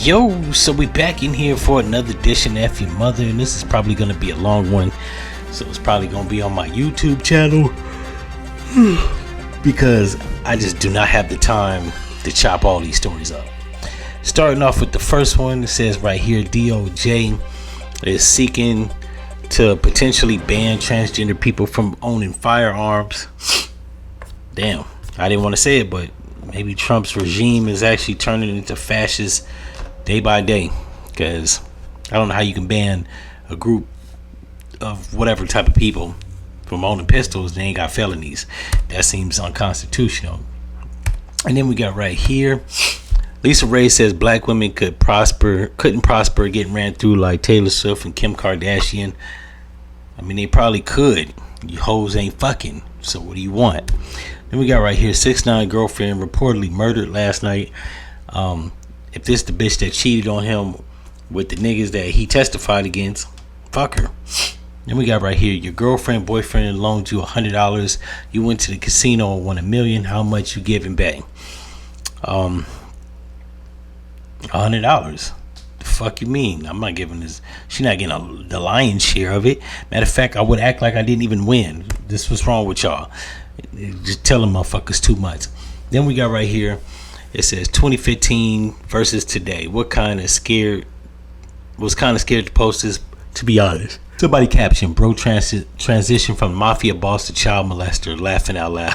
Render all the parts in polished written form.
Yo, so we back in here for another edition of F-ya-Motha, and this is probably going to be a long one, so it's probably going to be on my YouTube channel, because I just do not have the time to chop all these stories up. Starting off with the first one, it says right here, DOJ is seeking to potentially ban transgender people from owning firearms. Damn, I didn't want to say it, but maybe Trump's regime is actually turning into fascist day by day, because I don't know how you can ban a group of whatever type of people from owning pistols. They ain't got felonies. That seems unconstitutional. And then we got right here, Lisa Ray says black women couldn't prosper getting ran through like Taylor Swift and Kim Kardashian. I mean, they probably could. You hoes ain't fucking, so what do you want? Then we got right here, 6ix9ine girlfriend reportedly murdered last night. If this the bitch that cheated on him with the niggas that he testified against, fuck her. Then we got right here, your girlfriend, boyfriend loaned you $100. You went to the casino and won $1 million. How much you giving back? $100. The fuck you mean? I'm not giving this. She's not getting the lion's share of it. Matter of fact, I would act like I didn't even win. This was wrong with y'all. Just tell them motherfuckers too much. Then we got right here, it says 2015 versus today. Was kind of scared to post this, to be honest. Somebody captioned, bro transition from mafia boss to child molester, laughing out loud.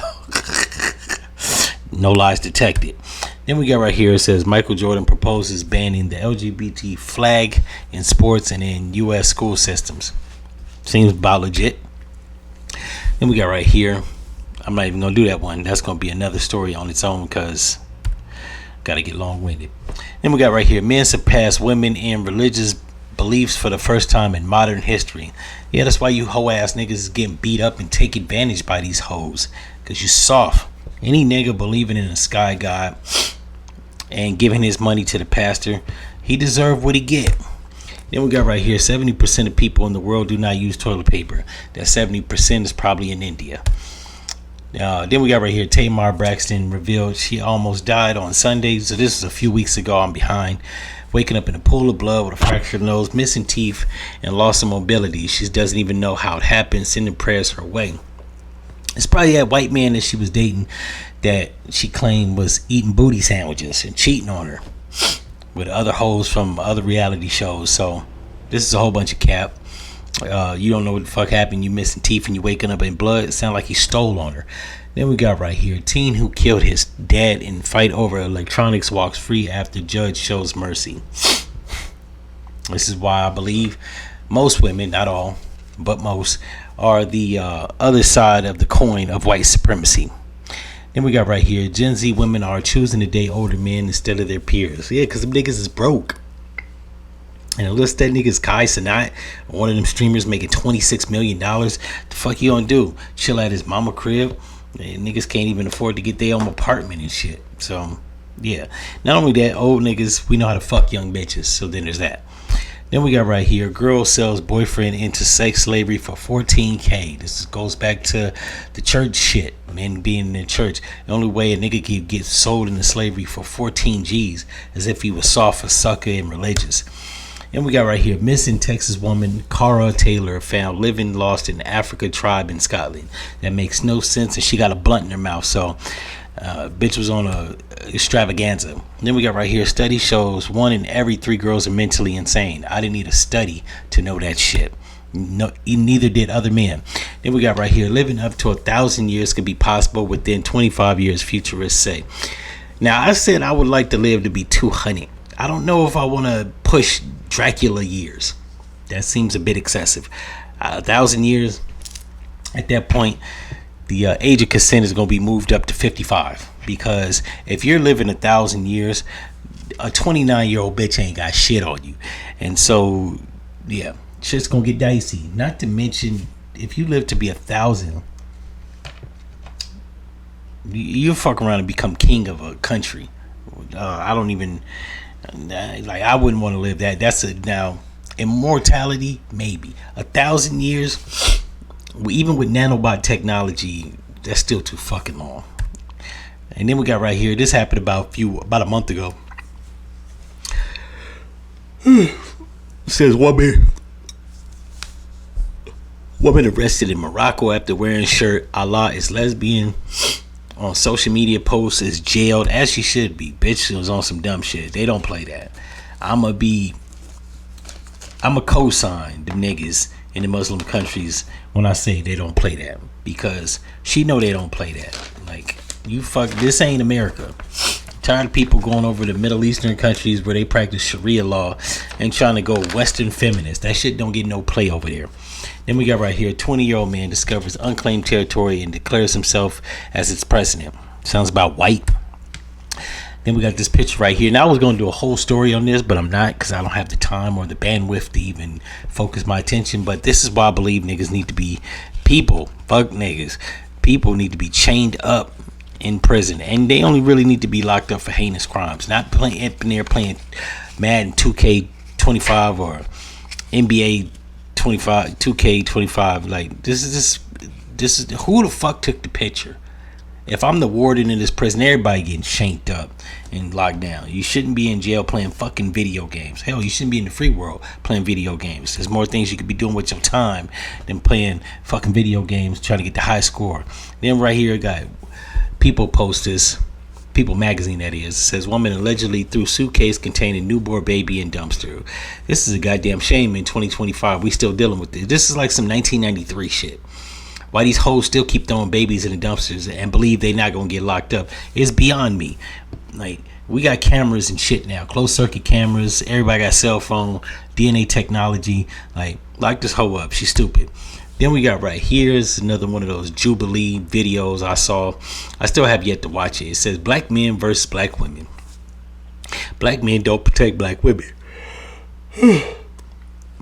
No lies detected. Then we got right here, it says Michael Jordan proposes banning the LGBT flag in sports and in U.S. school systems. Seems about legit. Then we got right here, I'm not even going to do that one. That's going to be another story on its own, because got to get long-winded. Then we got right here, men surpass women in religious beliefs for the first time in modern history. Yeah, that's why you hoe-ass niggas is getting beat up and take advantage by these hoes, because you soft. Any nigga believing in a sky god and giving his money to the pastor, he deserve what he get. Then we got right here, 70% of people in the world do not use toilet paper. That 70% is probably in India. Then we got right here, Tamar Braxton revealed she almost died on Sunday. So this is a few weeks ago. I'm behind. Waking up in a pool of blood with a fractured nose, missing teeth, and loss of mobility. She doesn't even know how it happened, sending prayers her way. It's probably that white man that she was dating that she claimed was eating booty sandwiches and cheating on her with other hoes from other reality shows. So this is a whole bunch of cap. You don't know what the fuck happened. You missing teeth and you waking up in blood. It sounds like he stole on her. Then we got right here, teen who killed his dad in fight over electronics walks free after judge shows mercy. This is why I believe most women, not all, but most, are the other side of the coin of white supremacy. Then we got right here, Gen Z women are choosing to date older men instead of their peers. Yeah, because them niggas is broke. And unless that nigga's Kai Cenat, one of them streamers making $26 million, the fuck you gonna do? Chill at his mama crib? And niggas can't even afford to get their own apartment and shit. So, yeah. Not only that, old niggas, we know how to fuck young bitches. So then there's that. Then we got right here, girl sells boyfriend into sex slavery for $14K. This goes back to the church shit. Men being in church. The only way a nigga can get sold into slavery for 14 G's is if he was soft, a sucker, and religious. And we got right here, missing Texas woman Cara Taylor found living lost in the Africa tribe in Scotland. That makes no sense, and she got a blunt in her mouth. So, bitch was on a extravaganza. Then we got right here, study shows 1 in every 3 girls are mentally insane. I didn't need a study to know that shit. No, neither did other men. Then we got right here, living up to 1,000 years could be possible within 25 years, futurists say. Now, I said I would like to live to be 200. I don't know if I want to push Dracula years. That seems a bit excessive. 1,000 years, at that point, the age of consent is going to be moved up to 55. Because if you're living 1,000 years, a 29-year-old bitch ain't got shit on you. And so, yeah, shit's going to get dicey. Not to mention, if you live to be 1,000, you fuck around and become king of a country. I don't even... Like, I wouldn't want to live that. That's a now immortality, maybe 1,000 years. Even with nanobot technology, that's still too fucking long. And then we got right here. This happened about a month ago. Says woman arrested in Morocco after wearing shirt Allah is lesbian on social media posts is jailed as she should be. Bitch was on some dumb shit. They don't play that. I'ma co-sign the niggas in the Muslim countries when I say they don't play that, because she know they don't play that. Like, you fuck, this ain't America. Tired of people going over to Middle Eastern countries where they practice Sharia law and trying to go Western feminist. That shit don't get no play over there. Then we got right here, 20-year-old man discovers unclaimed territory and declares himself as its president. Sounds about white. Then we got this picture right here. Now I was going to do a whole story on this, but I'm not, because I don't have the time or the bandwidth to even focus my attention. But this is why I believe niggas need to be people. Fuck niggas. People need to be chained up in prison, and they only really need to be locked up for heinous crimes, not playing up in there playing Madden 2K25 or NBA 25 2K25. Like, this is who the fuck took the picture? If I'm the warden in this prison, everybody getting shanked up and locked down. You shouldn't be in jail playing fucking video games. Hell, you shouldn't be in the free world playing video games. There's more things you could be doing with your time than playing fucking video games trying to get the high score. Then right here, I got People post this, People magazine that is. It says, woman allegedly threw suitcase containing newborn baby in dumpster. This is a goddamn shame. In 2025 we still dealing with this. This is like some 1993 shit. Why these hoes still keep throwing babies in the dumpsters and believe they not gonna get locked up is beyond me. Like, we got cameras and shit now, closed circuit cameras. Everybody got cell phone, DNA technology. Like, lock this hoe up. She's stupid. Then we got right here is another one of those Jubilee videos I saw. I still have yet to watch it. It says black men versus black women. Black men don't protect black women.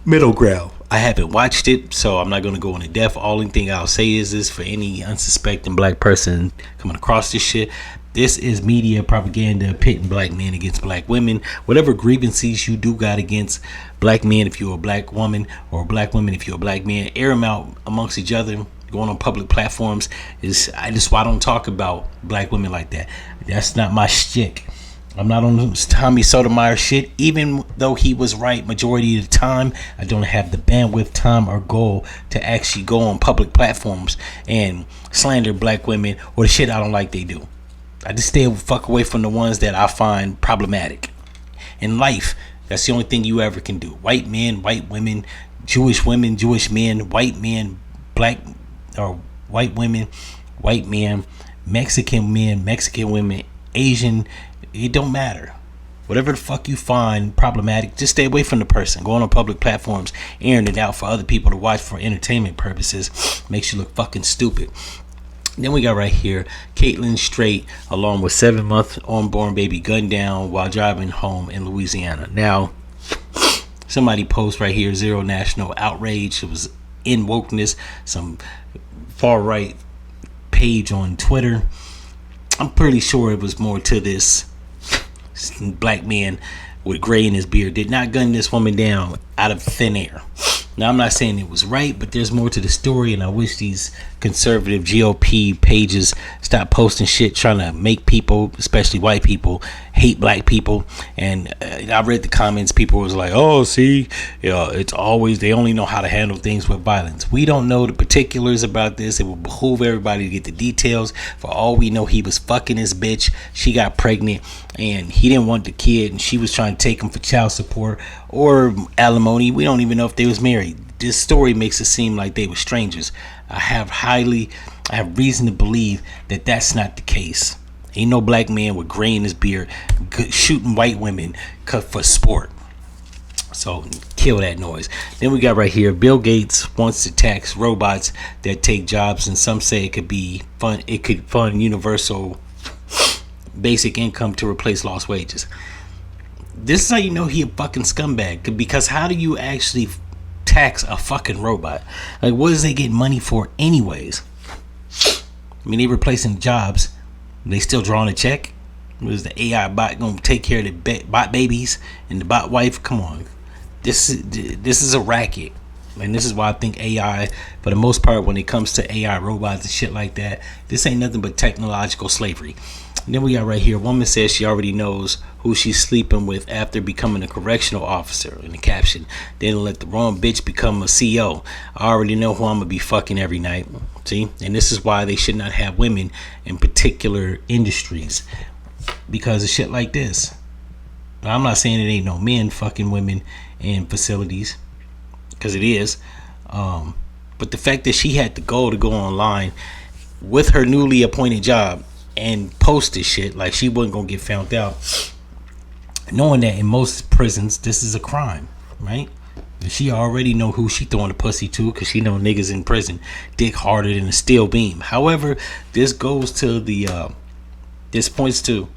Middle ground. I haven't watched it, so I'm not going to go into depth. All thing I'll say is this for any unsuspecting black person coming across this shit. This is media propaganda pitting black men against black women. Whatever grievances you do got against black men if you're a black woman, or black women if you're a black man, air them out amongst each other. Going on public platforms is why I don't talk about black women like that. That's not my shtick. I'm not on Tommy Sotomayor shit. Even though he was right majority of the time, I don't have the bandwidth, time, or goal to actually go on public platforms and slander black women or the shit I don't like they do. I just stay fuck away from the ones that I find problematic. In life, that's the only thing you ever can do. White men, white women, Jewish women, Jewish men, white men, black or white women, white men, Mexican women, Asian. It don't matter. Whatever the fuck you find problematic, just stay away from the person. Going on public platforms, airing it out for other people to watch for entertainment purposes makes you look fucking stupid. Then we got right here, Caitlin Strait, along with 7-month unborn baby, gunned down while driving home in Louisiana. Now, somebody posts right here, zero national outrage. It was in wokeness, some far right page on Twitter. I'm pretty sure it was more to this. Black man with gray in his beard did not gun this woman down out of thin air. Now, I'm not saying it was right, but there's more to the story, and I wish these conservative GOP pages stop posting shit trying to make people, especially white people, hate black people. And I read the comments. People was like, oh, see, it's always, they only know how to handle things with violence. We don't know the particulars about this. It will behoove everybody to get the details. For all we know, he was fucking his bitch. She got pregnant, and he didn't want the kid, and she was trying to take him for child support or alimony. We don't even know if they was married. This story makes it seem like they were strangers. I have reason to believe that that's not the case. Ain't no black man with gray in his beard shooting white women cut for sport. So kill that noise. Then we got right here, Bill Gates wants to tax robots that take jobs, and some say it could be fun. It could fund universal basic income to replace lost wages. This is how you know he a fucking scumbag, because how do you actually tax a fucking robot? Like, what does they get money for anyways? I mean, they replacing jobs, they still drawing a check. Was the AI bot gonna take care of the bot babies and the bot wife? Come on, this is a racket, and this is why I think AI, for the most part, when it comes to AI robots and shit like that, this ain't nothing but technological slavery. Then we got right here, woman says she already knows who she's sleeping with after becoming a correctional officer. In the caption, then let the wrong bitch become a CO. I already know who I'm gonna be fucking every night. See, and this is why they should not have women in particular industries, because of shit like this. I'm not saying it ain't no men fucking women in facilities, because it is. But the fact that she had the goal to go online with her newly appointed job and post this shit like she wasn't gonna get found out, knowing that in most prisons this is a crime, right? And she already know who she throwing the pussy to, because she know niggas in prison dick harder than a steel beam. However, this goes to this points to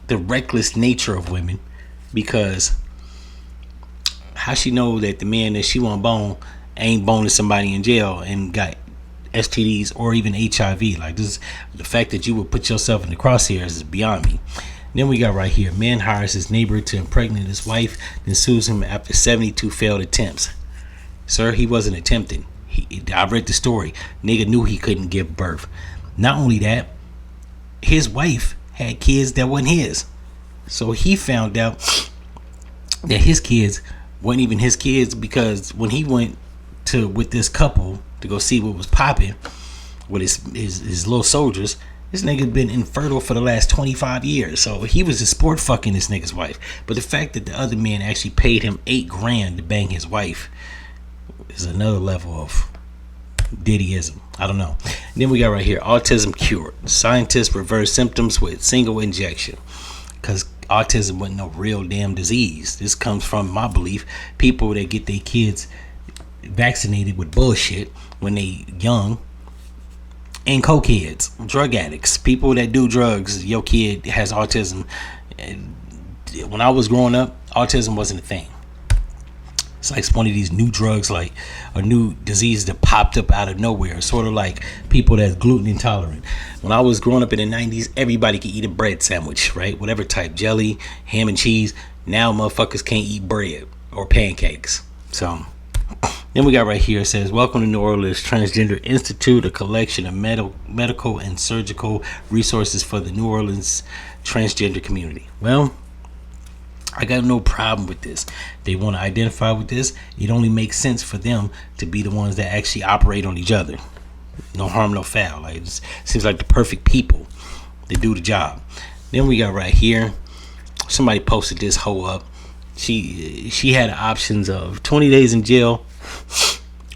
the reckless nature of women, because how she know that the man that she want bone ain't boning somebody in jail and got STDs or even HIV. Like, this, the fact that you would put yourself in the crosshairs is beyond me. Then we got right here, man hires his neighbor to impregnate his wife, then sues him after 72 failed attempts. Sir, he wasn't attempting. I read the story. Nigga knew he couldn't give birth. Not only that, his wife had kids that wasn't his. So he found out that his kids weren't even his kids, because when he went with this couple to go see what was popping with his little soldiers, this nigga been infertile for the last 25 years. So he was a sport fucking this nigga's wife. But the fact that the other man actually paid him $8,000 to bang his wife is another level of Diddyism. I don't know. And then we got right here, autism cured. Scientists reverse symptoms with single injection. Because autism wasn't no real damn disease. This comes from my belief, people that get their kids vaccinated with bullshit when they young, and cokeheads, drug addicts, people that do drugs. Your kid has autism. When I was growing up, autism wasn't a thing. It's like one of these new drugs, like a new disease that popped up out of nowhere, sort of like people that's gluten intolerant. When I was growing up in the 90s, everybody could eat a bread sandwich, right? Whatever type, jelly, ham and cheese. Now motherfuckers can't eat bread or pancakes. So then we got right here, it says, welcome to New Orleans Transgender Institute, a collection of medical and surgical resources for the New Orleans transgender community. Well, I got no problem with this. They want to identify with this. It only makes sense for them to be the ones that actually operate on each other. No harm, no foul. Like, it seems like the perfect people to do the job. Then we got right here, somebody posted this hoe up. She had options of 20 days in jail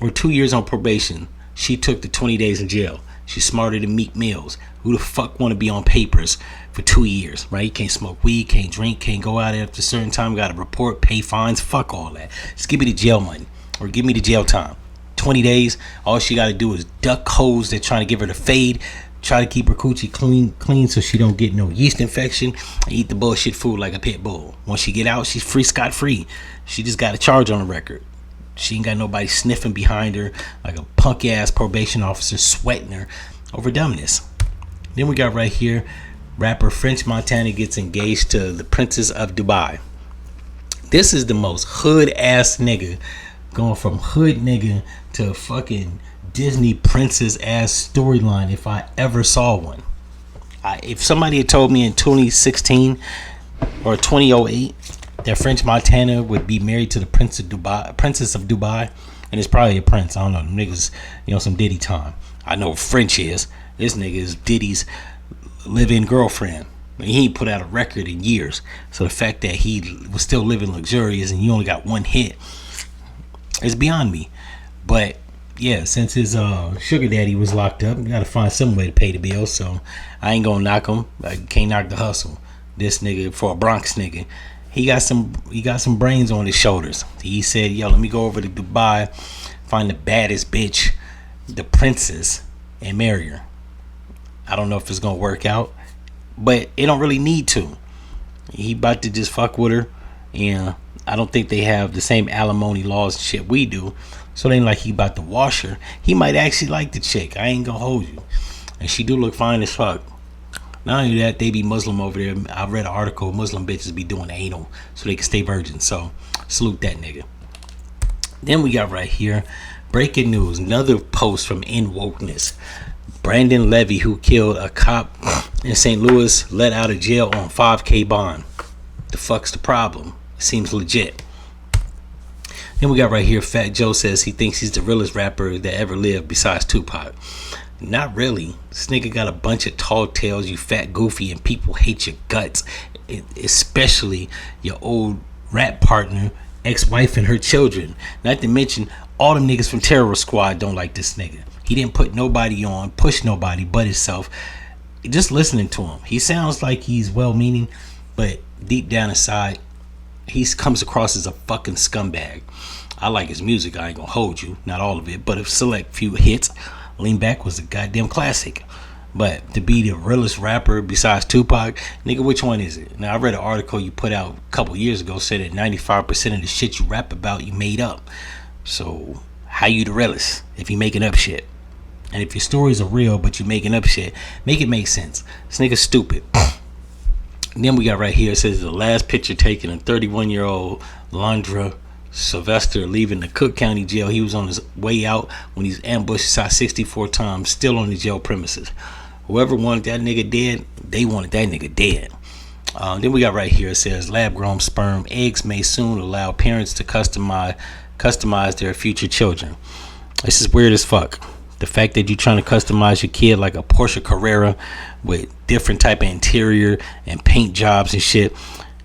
or 2 years on probation. She took the 20 days in jail. She's smarter than Meek Mills. Who the fuck want to be on papers for 2 years, right? You can't smoke weed, can't drink, can't go out after a certain time, got to report, pay fines, fuck all that. Just give me the jail money or give me the jail time. 20 days, all she got to do is duck hoes that trying to give her the fade, try to keep her coochie clean so she don't get no yeast infection, and eat the bullshit food like a pit bull. Once she get out, she's free, scot-free. She just got a charge on the record. She ain't got nobody sniffing behind her like a punk ass probation officer sweating her over dumbness. Then we got right here, rapper French Montana gets engaged to the Princess of Dubai. This is the most hood ass nigga, going from hood nigga to fucking Disney princess ass storyline if I ever saw one. If somebody had told me in 2016 or 2008 that French Montana would be married to the Princess of Dubai, and it's probably a prince, I don't know, niggas, some Diddy time. I know French is. This nigga is Diddy's live-in girlfriend. He ain't put out a record in years. So the fact that he was still living luxurious and you only got one hit is beyond me. But yeah, since his sugar daddy was locked up, you gotta find some way to pay the bill. So I ain't gonna knock him. I can't knock the hustle. This nigga, for a Bronx nigga, he got some brains on his shoulders. He said, yo, let me go over to Dubai, find the baddest bitch, the princess, and marry her. I don't know if it's gonna work out, but it don't really need to. He about to just fuck with her, and I don't think they have the same alimony laws and shit we do. So it ain't like he about to wash her. He might actually like the chick. I ain't gonna hold you. And she do look fine as fuck. Not only that, they be Muslim over there. I read an article, Muslim bitches be doing anal so they can stay virgin. So salute that nigga. Then we got right here, breaking news, another post from In Wokeness. Brandon Levy, who killed a cop in St. Louis, let out of jail on $5,000 bond. The fuck's the problem? It seems legit. Then we got right here, Fat Joe says he thinks he's the realest rapper that ever lived besides Tupac. Not really. This nigga got a bunch of tall tales, you fat goofy, and people hate your guts. Especially your old rap partner, ex-wife, and her children. Not to mention, all them niggas from Terror Squad don't like this nigga. He didn't put nobody on, push nobody but himself. Just listening to him, he sounds like he's well-meaning, but deep down inside, he comes across as a fucking scumbag. I like his music, I ain't gonna hold you, not all of it, but a select few hits. Lean Back was a goddamn classic. But to be the realest rapper besides Tupac, nigga, which one is it? Now, I read an article you put out a couple years ago, said that 95% of the shit you rap about, you made up. So, how you the realest if you making up shit? And if your stories are real, but you making up shit, make it make sense. This nigga's stupid. And then we got right here, it says the last picture taken of 31-year-old Londra Sylvester leaving the Cook County jail. He was on his way out when he's ambushed, shot 64 times, still on the jail premises. Whoever wanted that nigga dead, they wanted that nigga dead. Then we got right here, it says lab-grown sperm eggs may soon allow parents to customize their future children. This is weird as fuck. The fact that you're trying to customize your kid like a Porsche Carrera with different type of interior and paint jobs and shit.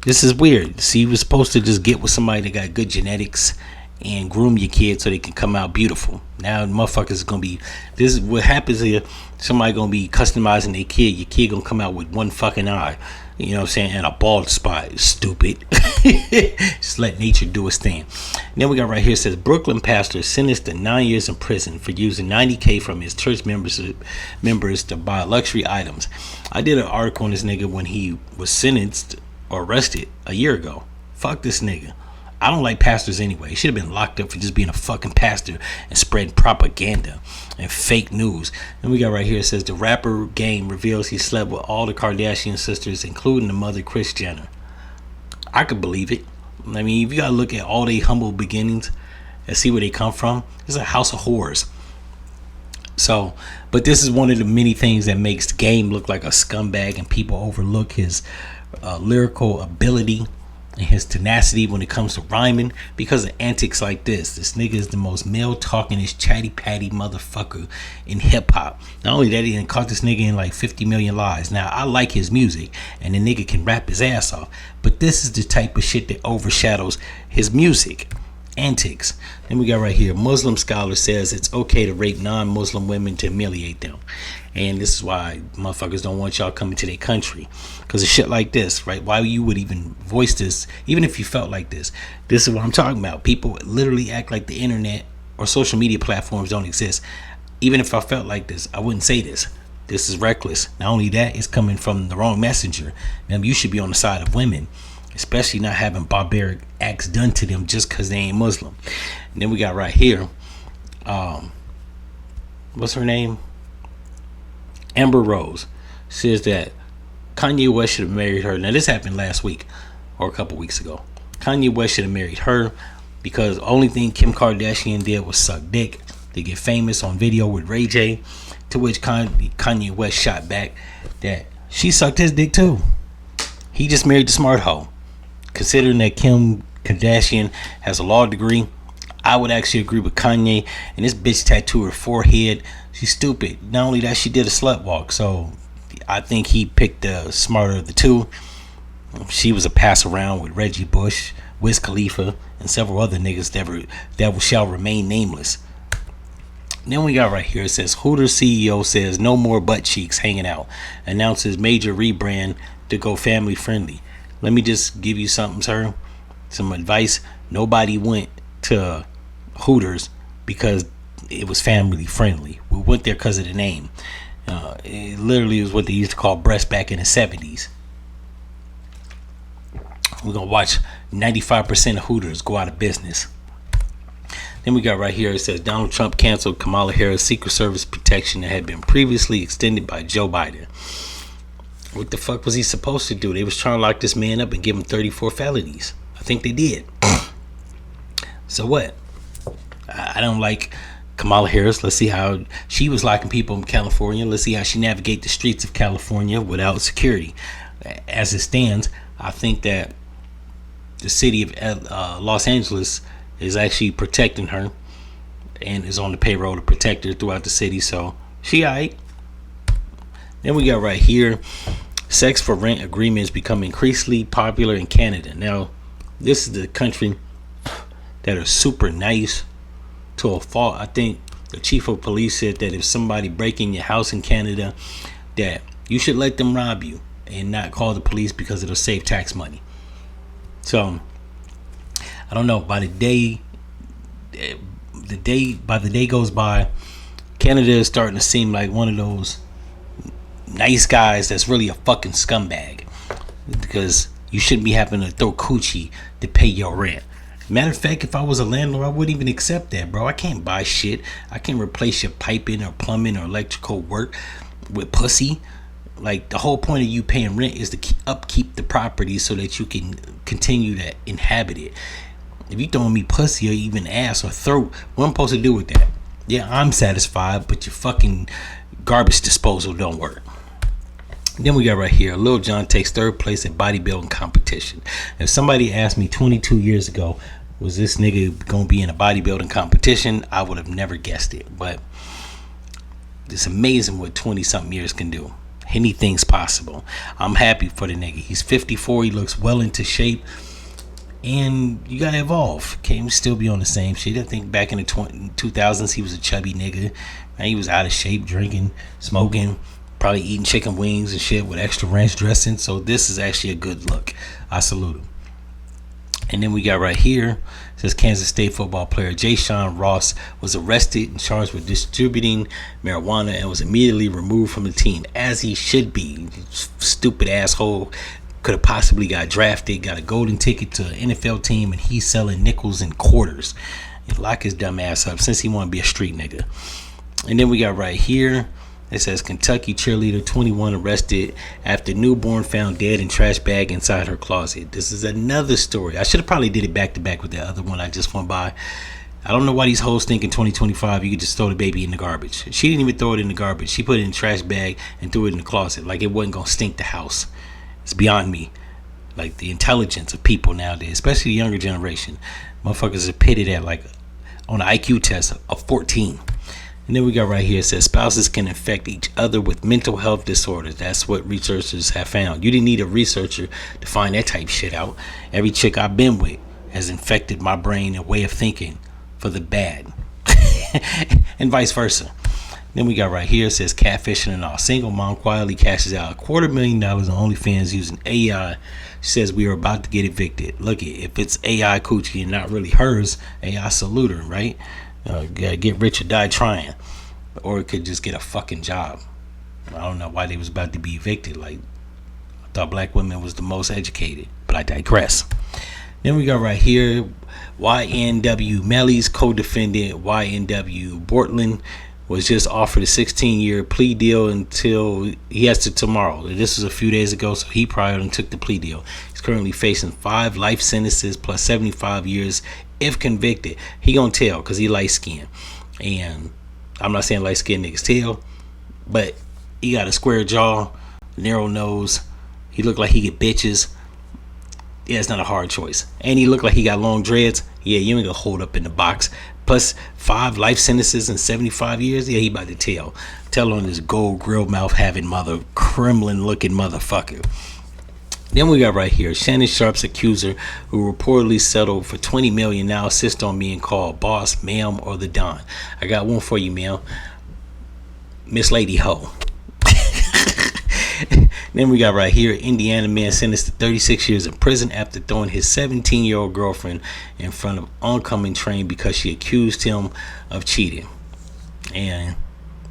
This is weird. See, you were supposed to just get with somebody that got good genetics and groom your kid so they can come out beautiful. Now motherfuckers is gonna be, this is what happens here. Somebody gonna be customizing their kid. Your kid gonna come out with one fucking eye, you know what I'm saying, and a bald spot. Stupid. Just let nature do its thing. And then we got right here, it says Brooklyn pastor sentenced to 9 years in prison for using $90,000 from his church members to buy luxury items. I did an article on this nigga when he was sentenced or arrested a year ago. Fuck this nigga. I don't like pastors anyway. He should have been locked up for just being a fucking pastor and spreading propaganda and fake news. And we got right here, it says the rapper game reveals he slept with all the Kardashian sisters, including the mother Kris Jenner. I could believe it. I mean, if you gotta look at all their humble beginnings and see where they come from, it's a house of horrors. So, but this is one of the many things that makes the game look like a scumbag, and people overlook his lyrical ability and his tenacity when it comes to rhyming because of antics like this. This nigga is the most male talkingest chatty patty motherfucker in hip hop. Not only that, he done caught this nigga in like 50 million lies. Now, I like his music and the nigga can rap his ass off, but this is the type of shit that overshadows his music antics. Then we got right here, Muslim scholar says it's okay to rape non-Muslim women to humiliate them. And this is why motherfuckers don't want y'all coming to their country, because of shit like this, right? Why you would even voice this, even if you felt like this. This is what I'm talking about. People literally act like the internet or social media platforms don't exist. Even if I felt like this, I wouldn't say this. This is reckless. Not only that, it's coming from the wrong messenger. And you should be on the side of women, especially not having barbaric acts done to them just because they ain't Muslim. And then we got right here, what's her name? Amber Rose says that Kanye West should have married her. Now, this happened last week or a couple weeks ago. Kanye West should have married her because the only thing Kim Kardashian did was suck dick to get famous on video with Ray J, to which Kanye West shot back that she sucked his dick too. He just married the smart hoe. Considering that Kim Kardashian has a law degree, I would actually agree with Kanye. And this bitch tattooed her forehead. She's stupid. Not only that, she did a slut walk. So I think he picked the smarter of the two. She was a pass around with Reggie Bush, Wiz Khalifa, and several other niggas that shall remain nameless. Then we got right here, it says Hooters CEO says no more butt cheeks hanging out. Announces major rebrand to go family friendly. Let me just give you something, sir. Some advice. Nobody went to Hooters because it was family friendly. We went there because of the name. It literally was what they used to call breast back in the 70s. We're going to watch 95% of Hooters go out of business. Then we got right here, it says Donald Trump canceled Kamala Harris' Secret Service protection that had been previously extended by Joe Biden. What the fuck was he supposed to do? They was trying to lock this man up and give him 34 felonies. I think they did. So what? I don't like Kamala Harris, let's see how she was locking people in California. Let's see how she navigate the streets of California without security. As it stands, I think that the city of Los Angeles is actually protecting her and is on the payroll to protect her throughout the city. So she alright. Then we got right here, sex for rent agreements become increasingly popular in Canada. Now, this is the country that are super nice to a fault. I think the chief of police said that if somebody break in your house in Canada, that you should let them rob you and not call the police because it'll save tax money. So I don't know. By the day goes by, Canada is starting to seem like one of those nice guys that's really a fucking scumbag, because you shouldn't be having to throw coochie to pay your rent. Matter of fact, if I was a landlord, I wouldn't even accept that, bro. I can't buy shit. I can't replace your piping or plumbing or electrical work with pussy. Like, the whole point of you paying rent is to upkeep the property so that you can continue to inhabit it. If you throwing me pussy or even ass or throat, what am I supposed to do with that? Yeah, I'm satisfied, but your fucking garbage disposal don't work. Then we got right here, Lil Jon takes third place at bodybuilding competition. If somebody asked me 22 years ago, was this nigga gonna be in a bodybuilding competition, I would have never guessed it. But it's amazing what 20 something years can do. Anything's possible. I'm happy for the nigga. He's 54. He looks well into shape. And you gotta evolve. Can't still be on the same shit. I think back in the 2000s, he was a chubby nigga. Man, he was out of shape, drinking, smoking, probably eating chicken wings and shit with extra ranch dressing. So this is actually a good look. I salute him. And then we got right here, it says Kansas State football player Ja'Shawn Ross was arrested and charged with distributing marijuana and was immediately removed from the team, as he should be. Stupid asshole. Could have possibly got drafted, got a golden ticket to an NFL team, and he's selling nickels and quarters. And lock his dumb ass up since he want to be a street nigga. And then we got right here, it says Kentucky cheerleader 21 arrested after newborn found dead in trash bag inside her closet. This is another story. I should have probably did it back to back with the other one I just went by. I don't know why these hoes think in 2025 you could just throw the baby in the garbage. She didn't even throw it in the garbage. She put it in a trash bag and threw it in the closet like it wasn't going to stink the house. It's beyond me. Like, the intelligence of people nowadays, especially the younger generation. Motherfuckers are pitted at, like, on an IQ test of 14. And then we got right here, it says spouses can infect each other with mental health disorders. That's what researchers have found. You didn't need a researcher to find that type shit out. Every chick I've been with has infected my brain and way of thinking for the bad. And vice versa. Then we got right here, it says catfishing and all. Single mom quietly cashes out $250,000 on OnlyFans using AI. She says we are about to get evicted. Look, if it's AI coochie and not really hers, AI salute her, right? Gotta get rich or die trying. Or it could just get a fucking job. I don't know why they was about to be evicted. Like, I thought black women was the most educated, but I digress. Then we got right here, YNW Melly's co-defendant YNW Bortland was just offered a 16-year plea deal until he has to tomorrow. This was a few days ago, so he probably took the plea deal. He's currently facing 5 life sentences plus 75 years if convicted. He gonna tell because he light skinned, and I'm not saying light skinned niggas tell, but he got a square jaw, narrow nose. He look like he get bitches. Yeah, it's not a hard choice. And he look like he got long dreads. Yeah, you ain't gonna hold up in the box. Plus 5 life sentences in 75 years. Yeah, he about to tell on this gold grill mouth having mother Kremlin looking motherfucker. Then we got right here, Shannon Sharp's accuser, who reportedly settled for $20 million, now insists on being called boss, ma'am, or the Don. I got one for you, ma'am. Miss Lady Ho. Then we got right here, Indiana man sentenced to 36 years in prison after throwing his 17-year-old girlfriend in front of oncoming train because she accused him of cheating. And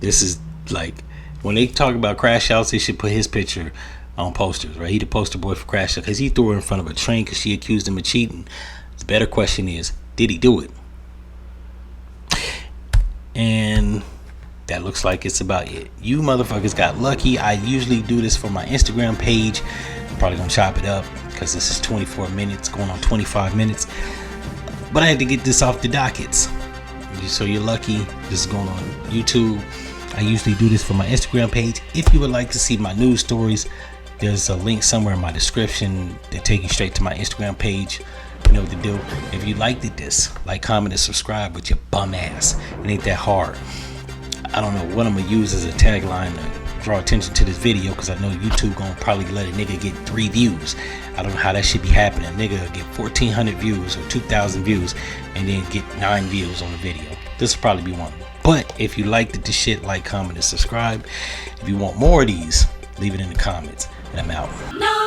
this is like, when they talk about crash outs, they should put his picture on posters, right? He the poster boy for crash out because he threw her in front of a train because she accused him of cheating. The better question is, did he do it? And that looks like it's about it. You motherfuckers got lucky. I usually do this for my Instagram page. I'm probably gonna chop it up because this is 24 minutes going on 25 minutes, but I had to get this off the dockets. So you're lucky. This is going on YouTube. I usually do this for my Instagram page. If you would like to see my news stories, there's a link somewhere in my description that take you straight to my Instagram page. You know what to do. If you liked this, like, comment, and subscribe with your bum ass. It ain't that hard. I don't know what I'm gonna use as a tagline to draw attention to this video, because I know YouTube gonna probably let a nigga get 3 views. I don't know how that should be happening. A nigga get 1,400 views or 2,000 views and then get 9 views on the video. This will probably be one. But if you liked this shit, like, comment, and subscribe. If you want more of these, leave it in the comments. And I'm out. No.